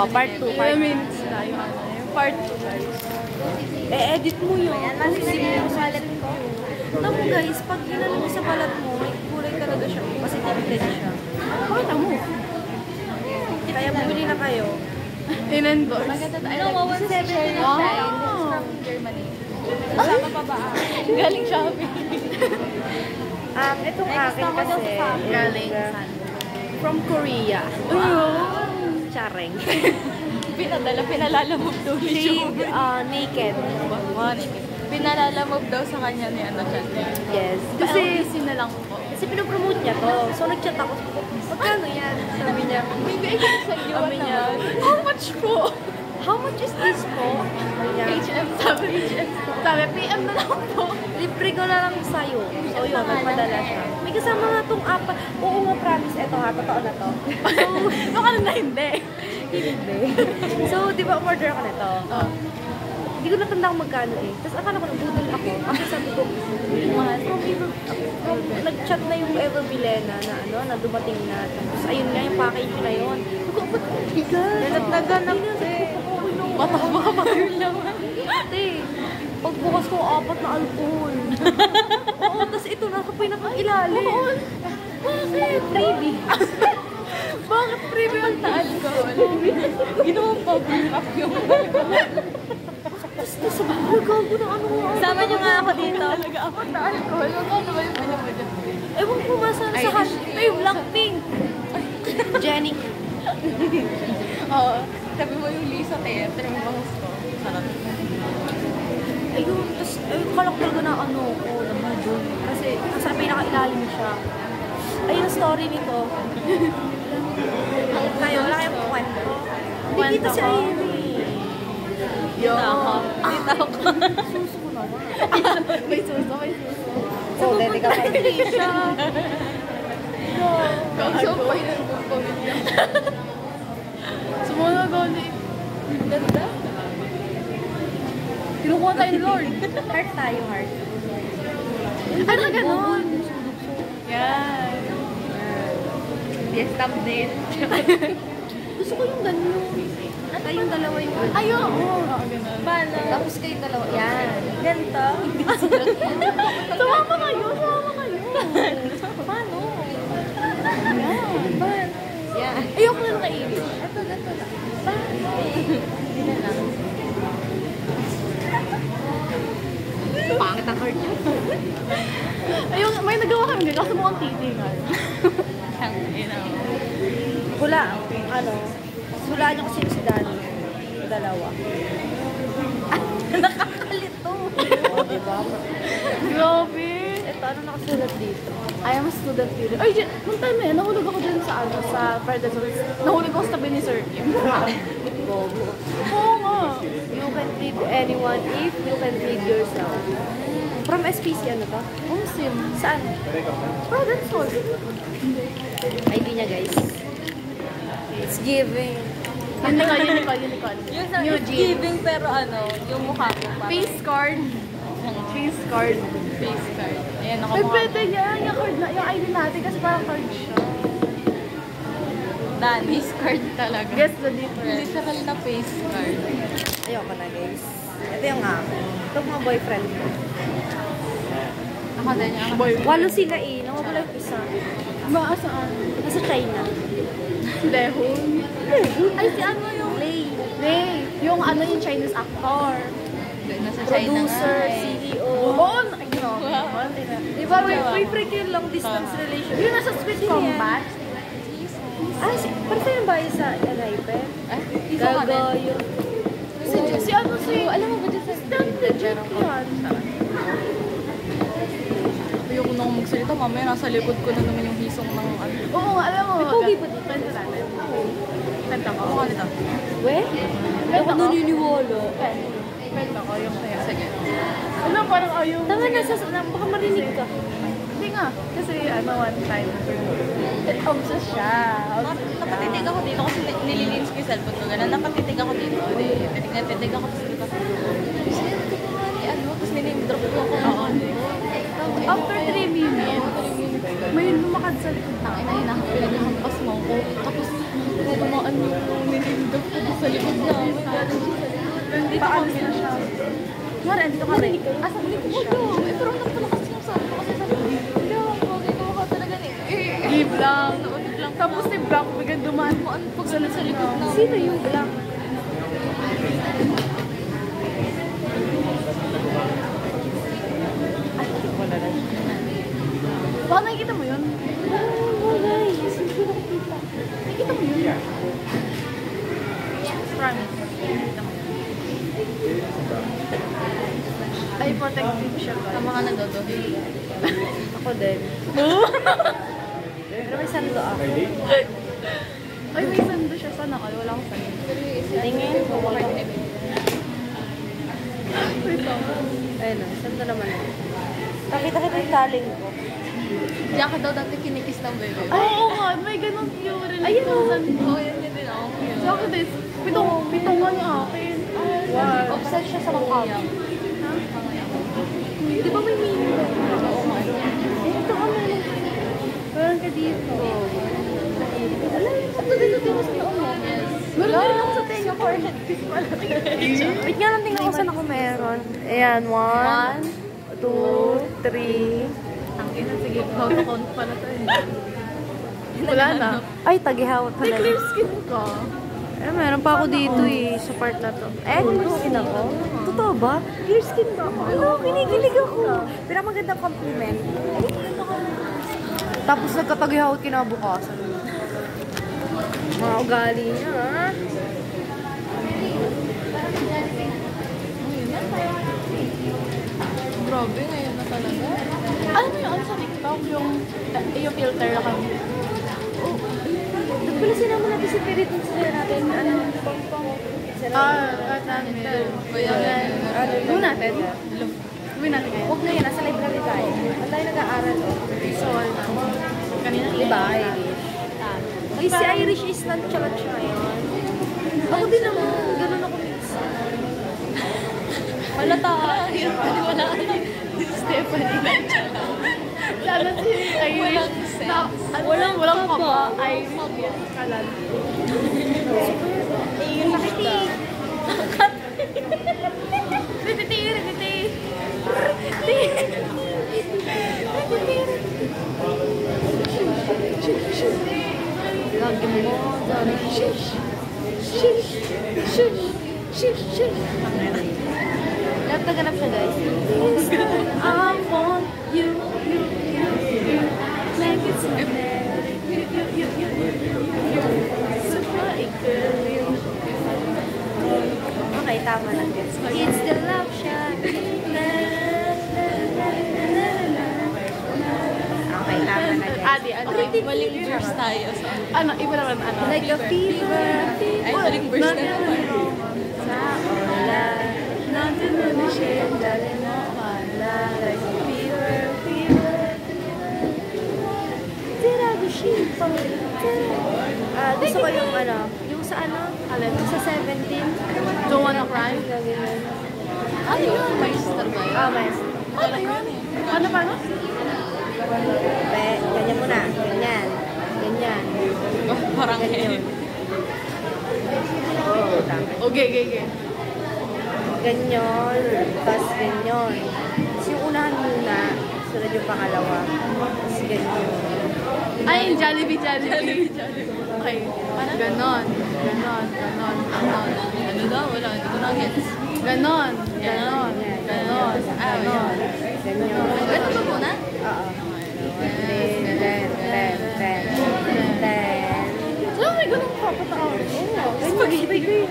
part 2. 5 minutes na yung ano. Yung part 2, guys. Edit mo yun. Ayan, masisim yung wallet ko. Alam mo guys, pag hinalo mo sa balat mo, may kulay talaga siya. Kasi tinipid siya. Pakita mo. Kaya bumili na kayo. In-endorse. Ano, 117 na siya. From Germany. Kasama pa ba? Galing Shopee. Itong akin kasi. Galing. From Korea. Chareng. Pinalalamove daw ni Shade naked. Pinalalamove daw sa kanya ni ano siya. Yes. Kasi, Kasi, na lang po. kasi pinopromote niya to. So nag-chat ako. Magkano yan? Sabi niya. Maybe I can sell you Sabi niya. How much po? How much is this po? Sabi niya. HM, sabi HM. Sabi, PM na lang po. Libre ko na lang sa'yo. So yun, nagpadala siya. May kasama nga tong apat. Oo nga, promise. Eto ha, totoo na to. Baka na hindi. Hindi. So, di ba, order ako nito? Oh. Hindi ko natanda kung magkano eh. Tapos akala ko nabudol ako. Kasi sabi ko, mahal. Nag-chat na yung Ever Bilena na ano, na dumating na. Tapos ayun nga, yung package na yun. Ako, ba't ang bigat? Naganap eh. Mataba ka pa yun lang. Ate, pagbukas ko, 4 na alcohol. Oo, tapos ito na ako pinakailalim. Bakit? Freebie. Bakit preview ang alcohol? Ginawang pag-bring up yung Tapos sabi ko, gago na ano. Sama niyo nga ako dito. talaga ako na alcohol. Ano ba yung ano ba dyan? Ewan ko masana sa hash. Ay, Blackpink. Jenny. Oo. Sabi mo yung Lisa Ter. Pero may bangus ko. Sarap. Ayun, tapos kalak talaga na ano ko, nabudol. Kasi nasa pinakailalim siya. Ayun ang story nito. Kayo, wala kayong kwento. Hindi kita si Amy. Yo. Dito ako. Suso ko naman. May suso, may suso. So, dede ka pa. Hindi siya. So, pa yun ang pamilya. Sumuna gani. Ganda. Kinukuha tayo ni Lord. Heart tayo, heart. Ano ganon? Yan. Yes, thumbnail. Gusto ko yung ganun. Kayong dalawa yung Ayaw! Oo, ganon. Paano? Tapos kayong dalawa. Yan. Ganito? Sumama kayo! Sumama kayo! Paano? Yan. Yan. Ayoko na nakainin. Ito lang. Hindi na lang. Pangit ang heart niya. Ayun, may nagawa kami din. Kaso mukhang titingal. Ang ina. Hula, ano, hulaan niyo kasi si Dani. Yung dalawa. Nakakalito. Oo, diba? Grabe! Ito, ano nakasulat dito? I am a student here. Ay, nung time eh, nahulog ako dyan sa ano, sa Predators. Nahulog ako sa tabi ni Sir Kim. Bobo. Oo nga. You can treat anyone if you can treat yourself. From SPC, ano to? Oh, sim. Saan? Oh, that's all. ID niya, guys. It's giving. Unicorn. Yung sa Eugene. giving pero ano, yung mukha ko pa. Face card. Face card. Face card. Ayan, Ay, nakamukha. pwede yan. Yung card na, yung ID natin kasi parang card siya. Dan, face card talaga. Guess the difference. Literal na face card. Ayoko na, guys. Ito yung akin. Ito mga boyfriend ko. Ako din yung Boy. Walo sila eh. Nawawala yung isa. Maasaan? Nasa China. Lehun. Ay, si ano yung... Lay. Ray. Yung ano yung Chinese actor. Nasa China Producer, nga eh. CEO. Oo, ay, no. Di ba, boyfriend yung long distance relationship. Yung nasa Squid Sino yan? Combat. Parang sa'yo ba yung sa Elipe? Ay, isa ka din. Gagayo. Si ano si... Alam mo ba dyan sa Stand legit yan. ayoko na akong magsalita. Mamaya nasa likod ko na naman yung hisong ng ano. Oo, alam mo. Pogi ba dito? Kwento natin. Kwento ko. Ako nito. We? Ako ko. naniniwala. Kwento ko yung kaya. Sige. Ano, parang ayaw. Tama na, baka marinig ka. Hindi nga. Kasi ano, one time. Obsessed siya. Napatitig ako dito kasi nililinis ko yung cellphone ko. Ganun, napatitig ako dito. Titig ako tapos dito. Sino ko pa nga ni ano? Tapos niname drop ko ako. Oo. After 3 minutes, may lumakad sa likod na. Tangina, hinahampas mo ako. Tapos, tumaan yung niname drop ko. likod namin. Nandito Paalis kami. na siya. Mara, dito ka rin. Asa ko dito siya? Eh, pero nagpalakas yung sabi ko kasi sabi ko, hindi ako gagawa ka talaga ni. Leave lang. Naunod lang. Tapos si Black, bigyan dumaan mo. Ano pag Sa likod na. Sino yung black? Baka nakikita mo yun? Oh, guys. Hindi ko nakikita. Nakikita mo yun? Promise. Ay, protective siya guys. Tama ka na, Dodo. Ako din. Pero may sando ako. Ay, may sando siya. Sana kayo? Wala akong sando. Tingin. Wait lang. Ayun o, sando naman ako. Nakita-kita yung taling ko. Diyan ka daw dati kinikis ng bebe. Ay, oo nga. May ganun yung Ayun, oh. sando. Oo, yan din ako. Sa akin din. Pitong ano akin. Wow. Obsessed siya sa makeup. Di ba may mini? Oo nga. Ito ka man. Parang ka dito. Wala yung sando dito sa loob mo. Meron din ako sa tenga. Wait nga lang, tingnan ko saan ako meron. Ayan, 1, 2, 3. Ang ina, sige. How to count pala to eh. Wala na. Ay, tagihawat May pala. clear skin ka. Eh, meron pa ako dito eh, sa part na to. Eh, clear skin ako? Totoo ba? Clear skin ba ako? Ano, kinikilig ako. Pero magandang compliment. Tapos nagkatagihawat kinabukasan. Mga ugali niya, ha? Grabe, ngayon na talaga. Ano mo yung ano sa TikTok? Yung filter na kami. Doon pala sinama natin si Pirit dun sila natin. Ano, pang At namin. Gawin natin. Gawin natin ngayon. Huwag na yun, nasa library tayo. Ang tayo nag-aaral, oh. So, kanina. Diba, Irish? Ay, si Irish is nonchalant siya ngayon. Ako din naman, ganun ako minsan. Halata ka. Wala ka na. Stephanie. Lalo si Irish. Walang kapa. Irish. Kalan. Yung sakit eh. Lagi mo, dami. Shish. Shish. Shish. Shish. Shish. Ganap na ganap siya, guys. I want you. Like it's my man. Super girl. Okay, tama na. It's the love shot. Okay, tama na. Adi, ano? Maling verse tayo sa Ano, iba naman ano. Like a fever. Ay, maling verse na naman. Sa ulan. Nothing to be shared. Dali mo pala. Like a fever. Gusto ko yung ano, yung sa ano, sa 17. Don't wanna cry? Ano yun? Master ba yun? Ah, mas. Ano yun? Paano? Ganyan muna. Ganyan. Ganyan. Parang Ganyan. Oo, tama. Okay. Ganyan. Tapos ganyan. Tapos yung unahan muna. Sunod yung pangalawa. Tapos ganyan. Ay, Jollibee. Okay. Ganon. Ano daw? Wala. Hindi ko na-gets. Ganon. Ganyan. Ganon. Ganyan. Ganun ba muna? Oo. Ten. So, may ganun ka patao. Spaghetti kayo.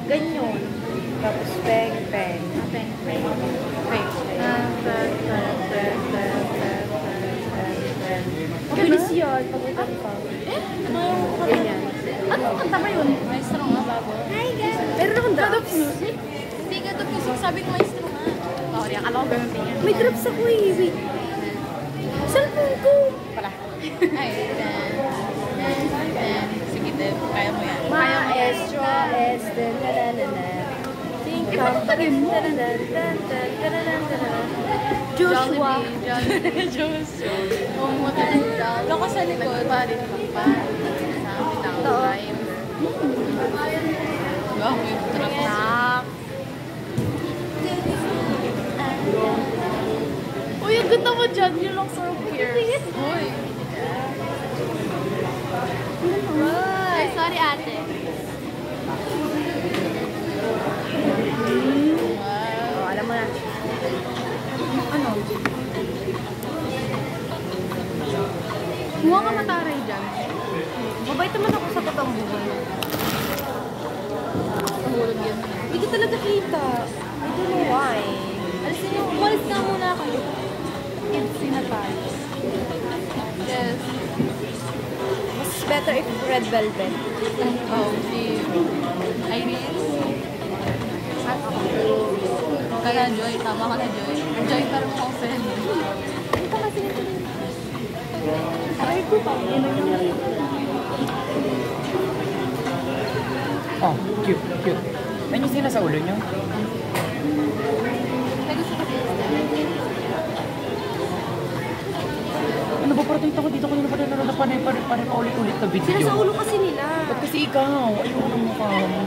Ganyan. Tapos peng. Mabilis yun. Pag-utan pa. Ganyan. Ano ang kanta ba yun? Maestro nga bago. Hi guys! Meron akong God of drops. Music? Hindi ka ito music. Sabi ko maestro nga. Sorry, akala ko ganun din yan. May drops ako eh. Wait. Cellphone ko. Ay, then. Sige, Deb. Kaya mo yan. Maestro. Joshua. Joshua. Doon ka sa likod. Nagpalit ng pari. Sabi ng Oo. driver. ako yung truck. Nak. Uy, ang ganda mo dyan. You look so fierce. Uy. Ay, sorry ate. Oh, alam mo na. Ano? Mukha ka mataray dyan. Mabait naman ako sa totoong buhay. Nahulog yun. Hindi ko talaga kita. I don't know why. Alisin mo, umalis ka muna kayo. Kids na tayo. Yes. Mas better if red velvet. Oh, si Irene. At ako. Kaya Joy, tama ka na Joy. Joy, pero mukhang friend. Ano pa kasi nito? Aray ko pa. Oh, cute, cute. Ano yung sina sa ulo nyo? Ano ba parang ako dito ko nila pa ulit-ulit na video? Sila sa ulo kasi nila. Ba't kasi ikaw? Ayoko ng mukha mo.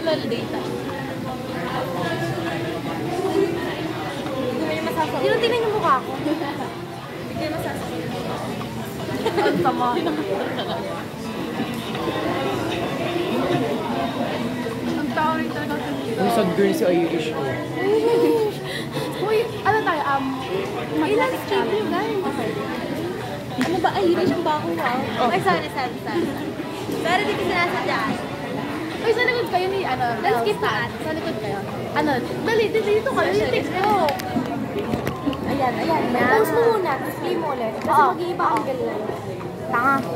Wala data. Sino tingnan yung mukha ko? Ang sama. Ang tao rin talaga sa dito. Uy, sad girl si Irish ko. Uy, ano tayo? Ilan straight yung guys? Okay. Ano ba Irish ang bako wow? Ay, sorry. Pero dito sinasadya. Uy, sa likod kayo ni, ano, Let's skip saan? Sa likod kayo. Ano, dali, dito kayo, yung TikTok. Ayan. Post mo muna, tapos play mo ulit. Kasi mag-iiba angle lang. Tanga.